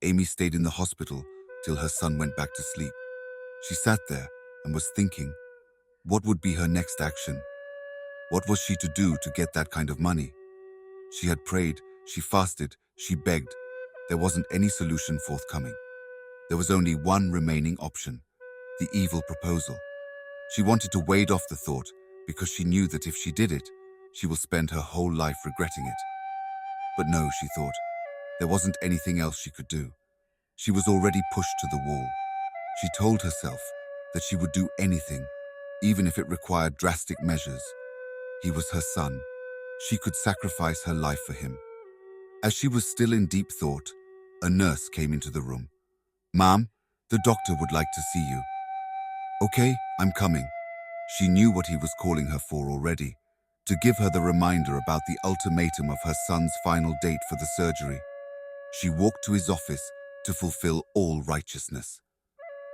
Amy stayed in the hospital till her son went back to sleep. She sat there and was thinking, what would be her next action? What was she to do to get that kind of money? She had prayed, she fasted, she begged. There wasn't any solution forthcoming. There was only one remaining option, the evil proposal. She wanted to ward off the thought because she knew that if she did it, she will spend her whole life regretting it. But no, she thought, there wasn't anything else she could do. She was already pushed to the wall. She told herself that she would do anything, even if it required drastic measures. He was her son. She could sacrifice her life for him. As she was still in deep thought, a nurse came into the room. "Ma'am, the doctor would like to see you." "Okay, I'm coming." She knew what he was calling her for already, to give her the reminder about the ultimatum of her son's final date for the surgery. She walked to his office to fulfill all righteousness.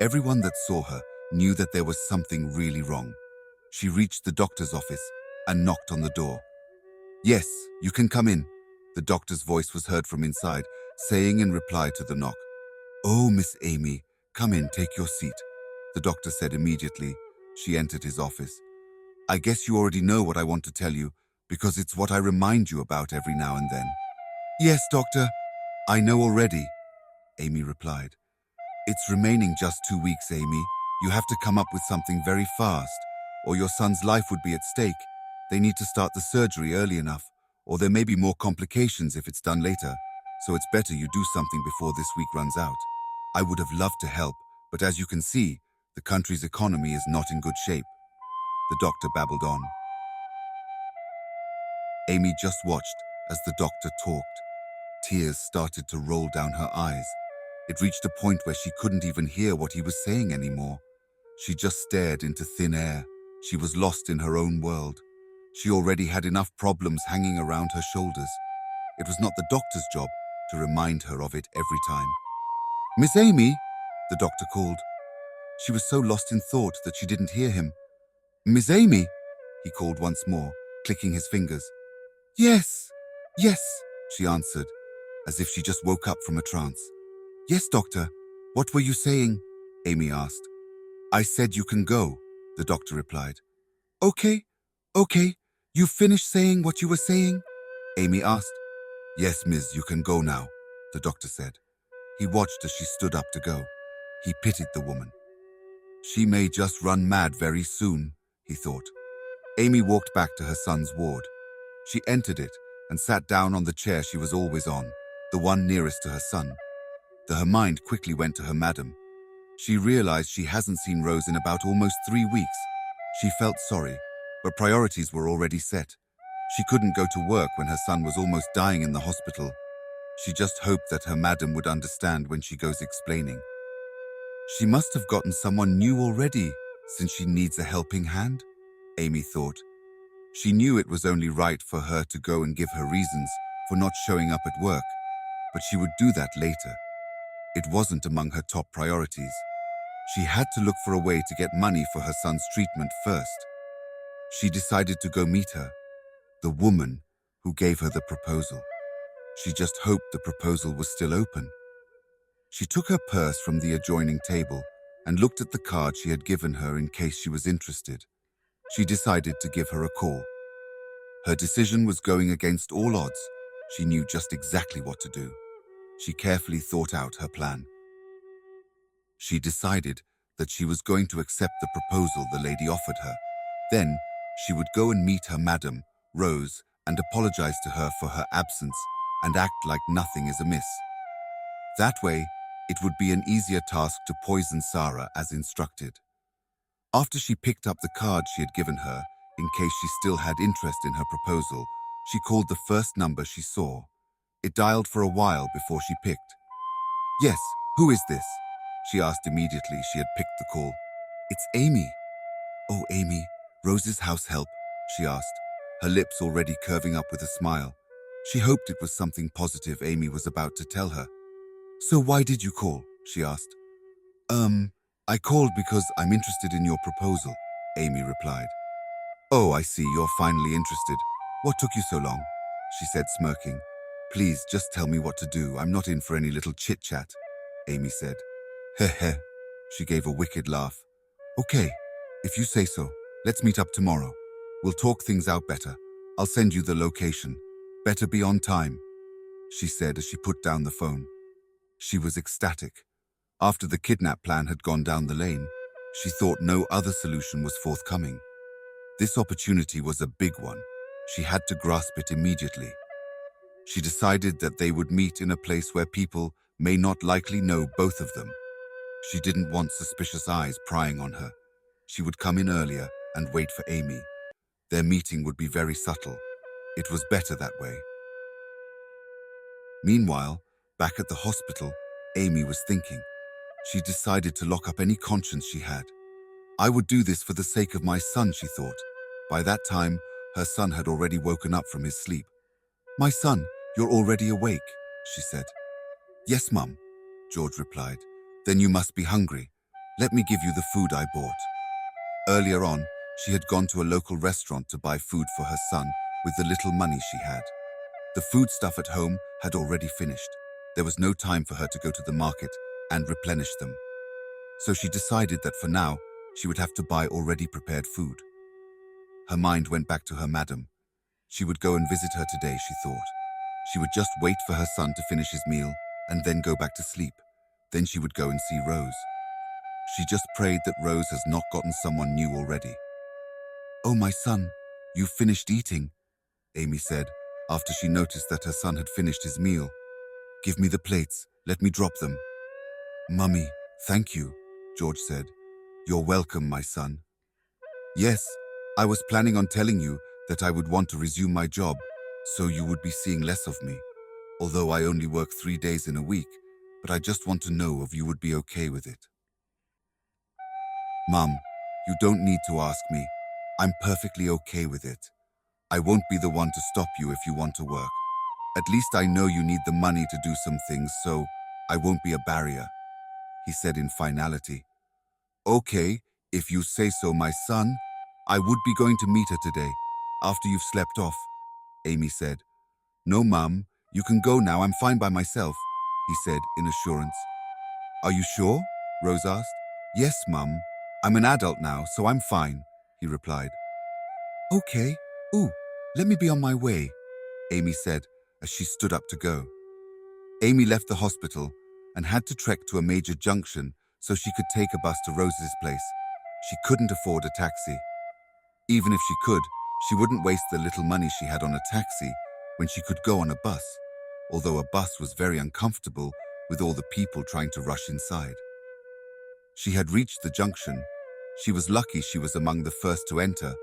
Everyone that saw her knew that there was something really wrong. She reached the doctor's office and knocked on the door. "Yes, you can come in," the doctor's voice was heard from inside, saying in reply to the knock. "Oh, Miss Amy, come in, take your seat," the doctor said immediately. She entered his office. "I guess you already know what I want to tell you, because it's what I remind you about every now and then." "Yes, doctor, I know already," Amy replied. "It's remaining just 2 weeks, Amy. You have to come up with something very fast, or your son's life would be at stake. They need to start the surgery early enough, or there may be more complications if it's done later, so it's better you do something before this week runs out. I would have loved to help, but as you can see, the country's economy is not in good shape." The doctor babbled on. Amy just watched as the doctor talked. Tears started to roll down her eyes. It reached a point where she couldn't even hear what he was saying anymore. She just stared into thin air. She was lost in her own world. She already had enough problems hanging around her shoulders. It was not the doctor's job to remind her of it every time. "Miss Amy," the doctor called. She was so lost in thought that she didn't hear him. "Miss Amy," he called once more, clicking his fingers. "Yes, yes," she answered, as if she just woke up from a trance. "Yes, doctor. What were you saying?" Amy asked. "I said you can go," the doctor replied. Okay. You finished saying what you were saying?" Amy asked. "Yes, Miss, you can go now," the doctor said. He watched as she stood up to go. He pitied the woman. She may just run mad very soon, he thought. Amy walked back to her son's ward. She entered it and sat down on the chair she was always on, the one nearest to her son. Her mind quickly went to her madam. She realized she hasn't seen Rose in about almost 3 weeks. She felt sorry, but priorities were already set. She couldn't go to work when her son was almost dying in the hospital. She just hoped that her madam would understand when she goes explaining. She must have gotten someone new already, since she needs a helping hand, Amy thought. She knew it was only right for her to go and give her reasons for not showing up at work, but she would do that later. It wasn't among her top priorities. She had to look for a way to get money for her son's treatment first. She decided to go meet her, the woman who gave her the proposal. She just hoped the proposal was still open. She took her purse from the adjoining table and looked at the card she had given her in case she was interested. She decided to give her a call. Her decision was going against all odds. She knew just exactly what to do. She carefully thought out her plan. She decided that she was going to accept the proposal the lady offered her. Then, she would go and meet her madam, Rose, and apologize to her for her absence and act like nothing is amiss. That way, it would be an easier task to poison Sarah as instructed. After she picked up the card she had given her, in case she still had interest in her proposal, she called the first number she saw. It dialed for a while before she picked. "Yes, who is this?" she asked immediately she had picked the call. "It's Amy." "Oh, Amy, Rose's house help?" she asked, her lips already curving up with a smile. She hoped it was something positive Amy was about to tell her. "So why did you call?" she asked. I called because I'm interested in your proposal," Amy replied. "Oh, I see, you're finally interested. What took you so long?" she said, smirking. Please, just tell me what to do. I'm not in for any little chit-chat, Amy said. Heh heh. She gave a wicked laugh. Okay, if you say so. Let's meet up tomorrow. We'll talk things out better. I'll send you the location. Better be on time, she said as she put down the phone. She was ecstatic. After the kidnap plan had gone down the lane, she thought no other solution was forthcoming. This opportunity was a big one. She had to grasp it immediately. She decided that they would meet in a place where people may not likely know both of them. She didn't want suspicious eyes prying on her. She would come in earlier and wait for Amy. Their meeting would be very subtle. It was better that way. Meanwhile, back at the hospital, Amy was thinking. She decided to lock up any conscience she had. I would do this for the sake of my son, she thought. By that time, her son had already woken up from his sleep. My son, you're already awake, she said. Yes, Mum, George replied. Then you must be hungry. Let me give you the food I bought. Earlier on, she had gone to a local restaurant to buy food for her son with the little money she had. The foodstuff at home had already finished. There was no time for her to go to the market and replenish them. So she decided that for now, she would have to buy already prepared food. Her mind went back to her madam. She would go and visit her today, she thought. She would just wait for her son to finish his meal and then go back to sleep. Then she would go and see Rose. She just prayed that Rose has not gotten someone new already. Oh, my son, you've finished eating, Amy said, after she noticed that her son had finished his meal. Give me the plates, let me drop them. Mummy, thank you, George said. You're welcome, my son. Yes, I was planning on telling you that I would want to resume my job, so you would be seeing less of me. Although I only work 3 days in a week, but I just want to know if you would be okay with it. Mum, you don't need to ask me. I'm perfectly okay with it. I won't be the one to stop you if you want to work. At least I know you need the money to do some things, so I won't be a barrier, he said in finality. Okay, if you say so, my son. I would be going to meet her today, after you've slept off, Amy said. No, Mum, you can go now. I'm fine by myself, he said in assurance. Are you sure? Rose asked. Yes, Mum. I'm an adult now, so I'm fine, he replied. Okay. Ooh, let me be on my way, Amy said as she stood up to go. Amy left the hospital and had to trek to a major junction so she could take a bus to Rose's place. She couldn't afford a taxi. Even if she could, she wouldn't waste the little money she had on a taxi when she could go on a bus, although a bus was very uncomfortable with all the people trying to rush inside. She had reached the junction. She was lucky she was among the first to enter,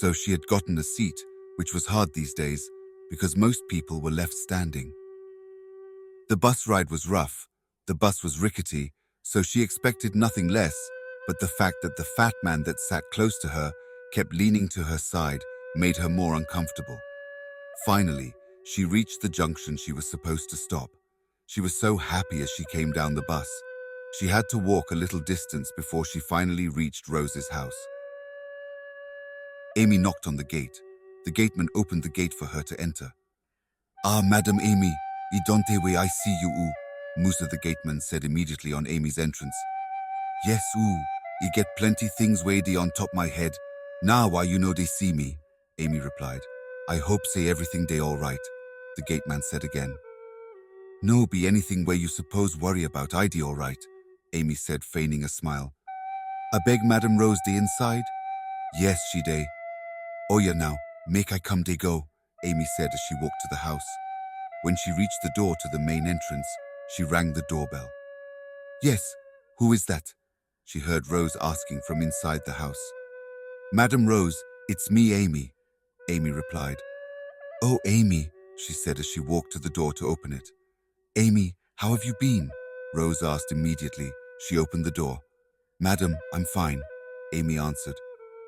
so she had gotten a seat, which was hard these days because most people were left standing. The bus ride was rough, the bus was rickety, so she expected nothing less, but the fact that the fat man that sat close to her kept leaning to her side made her more uncomfortable. Finally, she reached the junction she was supposed to stop. She was so happy as she came down the bus. She had to walk a little distance before she finally reached Rose's house. Amy knocked on the gate. The gateman opened the gate for her to enter. Ah, Madam Amy, idonte way I see you, Musa the gateman said immediately on Amy's entrance. Yes, I get plenty things way on top my head. Now why you know they see me, Amy replied. I hope say everything day all right, the gateman said again. No be anything where you suppose worry about I all right, Amy said, feigning a smile. I beg Madam Rose day inside? Yes, she day. Oh yeah now, make I come day go, Amy said as she walked to the house. When she reached the door to the main entrance, she rang the doorbell. Yes, who is that? She heard Rose asking from inside the house. Madam Rose, it's me, Amy, Amy replied. Oh, Amy, she said as she walked to the door to open it. Amy, how have you been? Rose asked immediately. She opened the door. Madam, I'm fine, Amy answered.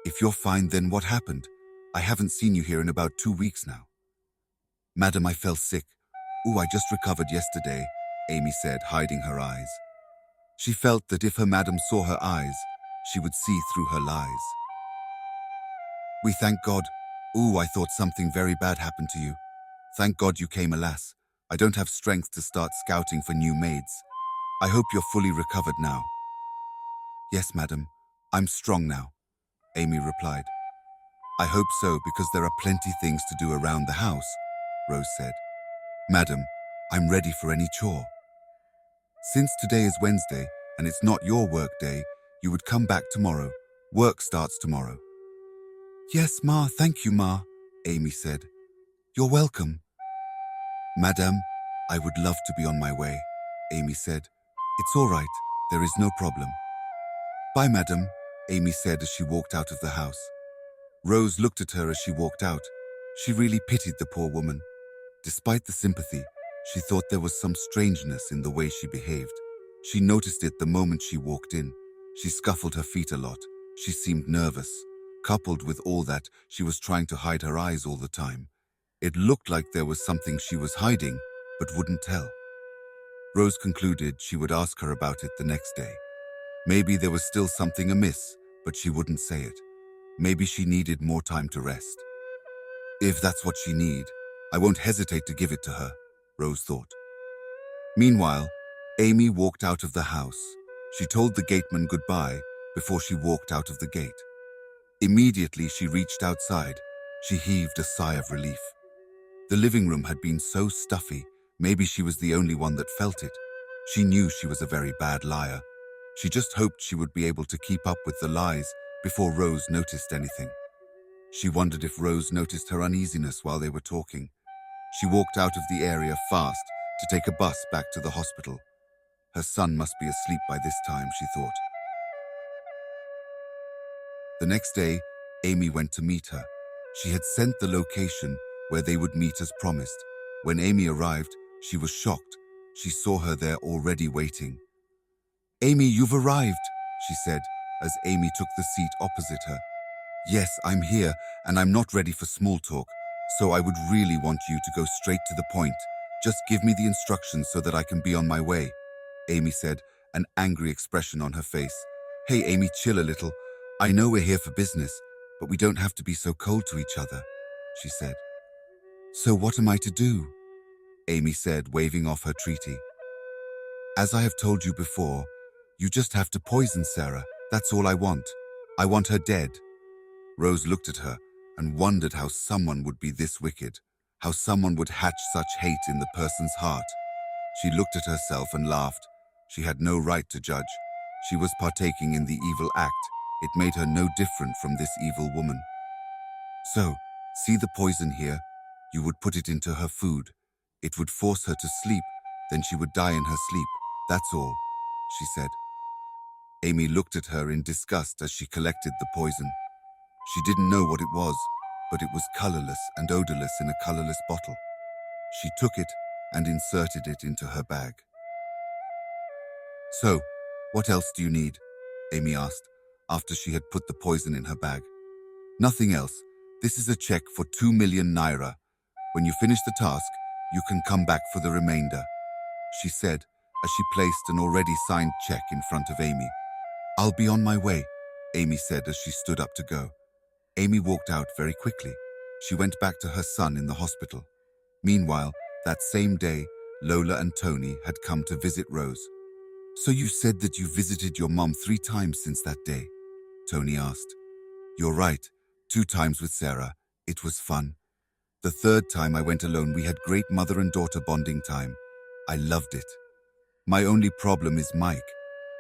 If you're fine, then what happened? I haven't seen you here in about 2 weeks now. Madam, I fell sick. I just recovered yesterday, Amy said, hiding her eyes. She felt that if her madam saw her eyes, she would see through her lies. We thank God. I thought something very bad happened to you. Thank God you came, alas. I don't have strength to start scouting for new maids. I hope you're fully recovered now. Yes, madam. I'm strong now, Amy replied. I hope so, because there are plenty things to do around the house, Rose said. Madam, I'm ready for any chore. Since today is Wednesday and it's not your work day, you would come back tomorrow. Work starts tomorrow. Yes, Ma, thank you, Ma, Amy said. You're welcome. Madam, I would love to be on my way, Amy said. It's all right, there is no problem. Bye, madam, Amy said as she walked out of the house. Rose looked at her as she walked out. She really pitied the poor woman. Despite the sympathy, she thought there was some strangeness in the way she behaved. She noticed it the moment she walked in. She scuffled her feet a lot. She seemed nervous. Coupled with all that, she was trying to hide her eyes all the time. It looked like there was something she was hiding, but wouldn't tell. Rose concluded she would ask her about it the next day. Maybe there was still something amiss, but she wouldn't say it. Maybe she needed more time to rest. If that's what she needs, I won't hesitate to give it to her, Rose thought. Meanwhile, Amy walked out of the house. She told the gateman goodbye before she walked out of the gate. Immediately she reached outside. She heaved a sigh of relief. The living room had been so stuffy, maybe she was the only one that felt it. She knew she was a very bad liar. She just hoped she would be able to keep up with the lies before Rose noticed anything. She wondered if Rose noticed her uneasiness while they were talking. She walked out of the area fast to take a bus back to the hospital. Her son must be asleep by this time, she thought. The next day, Amy went to meet her. She had sent the location where they would meet as promised. When Amy arrived, she was shocked. She saw her there already waiting. Amy, you've arrived, she said, as Amy took the seat opposite her. Yes, I'm here, and I'm not ready for small talk, so I would really want you to go straight to the point. Just give me the instructions so that I can be on my way, Amy said, an angry expression on her face. Hey, Amy, chill a little. I know we're here for business, but we don't have to be so cold to each other, she said. So what am I to do? Amy said, waving off her treaty. As I have told you before, you just have to poison Sarah. That's all I want. I want her dead. Rose looked at her and wondered how someone would be this wicked, how someone would hatch such hate in the person's heart. She looked at herself and laughed. She had no right to judge. She was partaking in the evil act. It made her no different from this evil woman. So, see the poison here? You would put it into her food. It would force her to sleep, then she would die in her sleep. That's all, she said. Amy looked at her in disgust as she collected the poison. She didn't know what it was, but it was colorless and odorless in a colorless bottle. She took it and inserted it into her bag. So, what else do you need? Amy asked, after she had put the poison in her bag. Nothing else. This is a check for 2 million naira. When you finish the task, you can come back for the remainder, she said, as she placed an already signed check in front of Amy. I'll be on my way, Amy said as she stood up to go. Amy walked out very quickly. She went back to her son in the hospital. Meanwhile, that same day, Lola and Tony had come to visit Rose. So you said that you visited your mom 3 times since that day? Tony asked. You're right, 2 times with Sarah. It was fun. The 3rd time I went alone, we had great mother and daughter bonding time. I loved it. My only problem is Mike.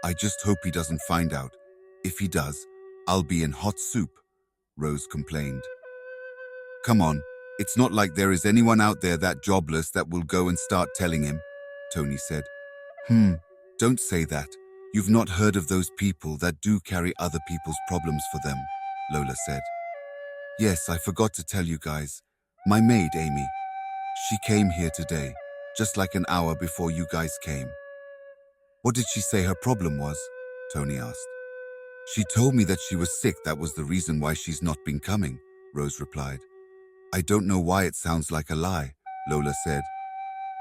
I just hope he doesn't find out. If he does, I'll be in hot soup, Rose complained. Come on, it's not like there is anyone out there that jobless that will go and start telling him, Tony said. Don't say that. You've not heard of those people that do carry other people's problems for them, Lola said. Yes, I forgot to tell you guys. My maid, Amy. She came here today, just like an hour before you guys came. What did she say her problem was? Tony asked. She told me that she was sick. That was the reason why she's not been coming, Rose replied. I don't know why it sounds like a lie, Lola said.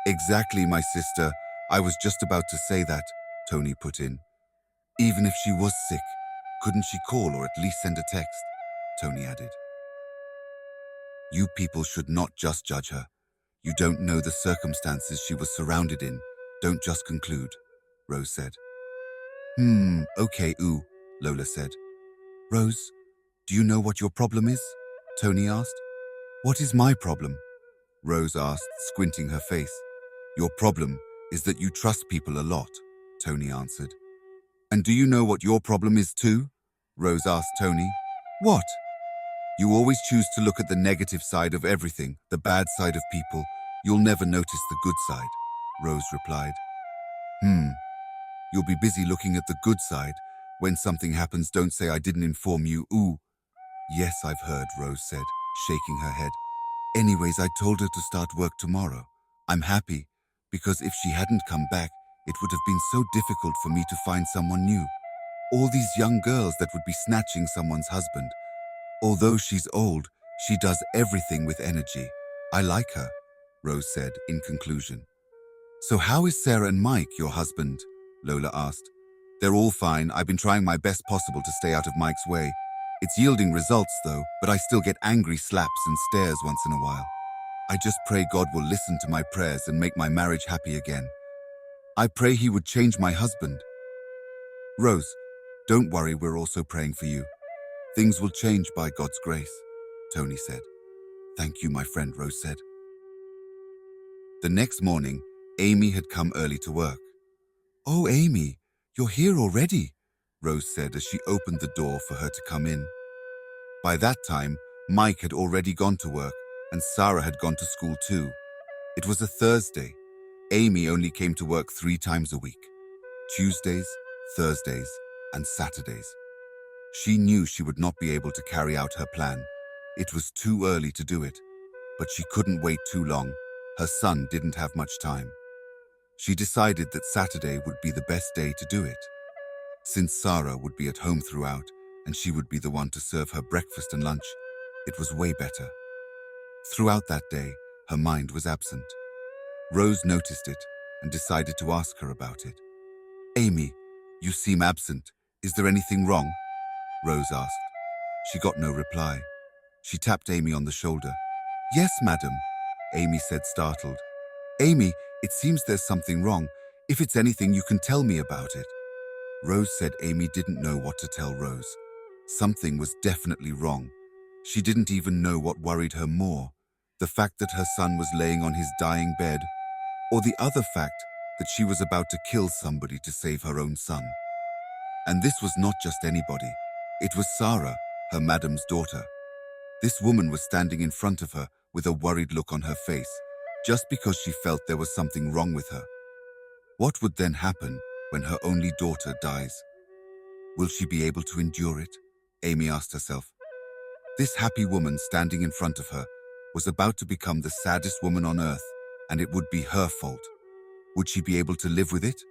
Exactly, my sister. I was just about to say that, Tony put in. Even if she was sick, couldn't she call or at least send a text? Tony added. You people should not just judge her. You don't know the circumstances she was surrounded in. Don't just conclude, Rose said. Okay, Lola said. Rose, do you know what your problem is? Tony asked. What is my problem? Rose asked, squinting her face. Your problem is that you trust people a lot, Tony answered. And do you know what your problem is too? Rose asked Tony. What? You always choose to look at the negative side of everything, the bad side of people. You'll never notice the good side, Rose replied. You'll be busy looking at the good side. When something happens, don't say I didn't inform you. Yes, I've heard, Rose said, shaking her head. Anyways, I told her to start work tomorrow. I'm happy, because if she hadn't come back, it would have been so difficult for me to find someone new. All these young girls that would be snatching someone's husband. Although she's old, she does everything with energy. I like her, Rose said in conclusion. So how is Sarah and Mike, your husband? Lola asked. They're all fine. I've been trying my best possible to stay out of Mike's way. It's yielding results though, but I still get angry slaps and stares once in a while. I just pray God will listen to my prayers and make my marriage happy again. I pray he would change my husband. Rose, don't worry, we're also praying for you. Things will change by God's grace, Tony said. Thank you, my friend, Rose said. The next morning, Amy had come early to work. Oh, Amy, you're here already, Rose said as she opened the door for her to come in. By that time, Mike had already gone to work and Sarah had gone to school too. It was a Thursday. Amy only came to work 3 times a week, Tuesdays, Thursdays, and Saturdays. She knew she would not be able to carry out her plan. It was too early to do it, but she couldn't wait too long. Her son didn't have much time. She decided that Saturday would be the best day to do it. Since Sarah would be at home throughout and she would be the one to serve her breakfast and lunch, it was way better. Throughout that day, her mind was absent. Rose noticed it and decided to ask her about it. Amy, you seem absent. Is there anything wrong? Rose asked. She got no reply. She tapped Amy on the shoulder. Yes, madam, Amy said, startled. Amy, it seems there's something wrong. If it's anything, you can tell me about it. Rose said Amy didn't know what to tell Rose. Something was definitely wrong. She didn't even know what worried her more, the fact that her son was laying on his dying bed, or the other fact that she was about to kill somebody to save her own son. And this was not just anybody. It was Sarah, her madam's daughter. This woman was standing in front of her with a worried look on her face, just because she felt there was something wrong with her. What would then happen when her only daughter dies? Will she be able to endure it? Amy asked herself. This happy woman standing in front of her was about to become the saddest woman on earth, and it would be her fault. Would she be able to live with it?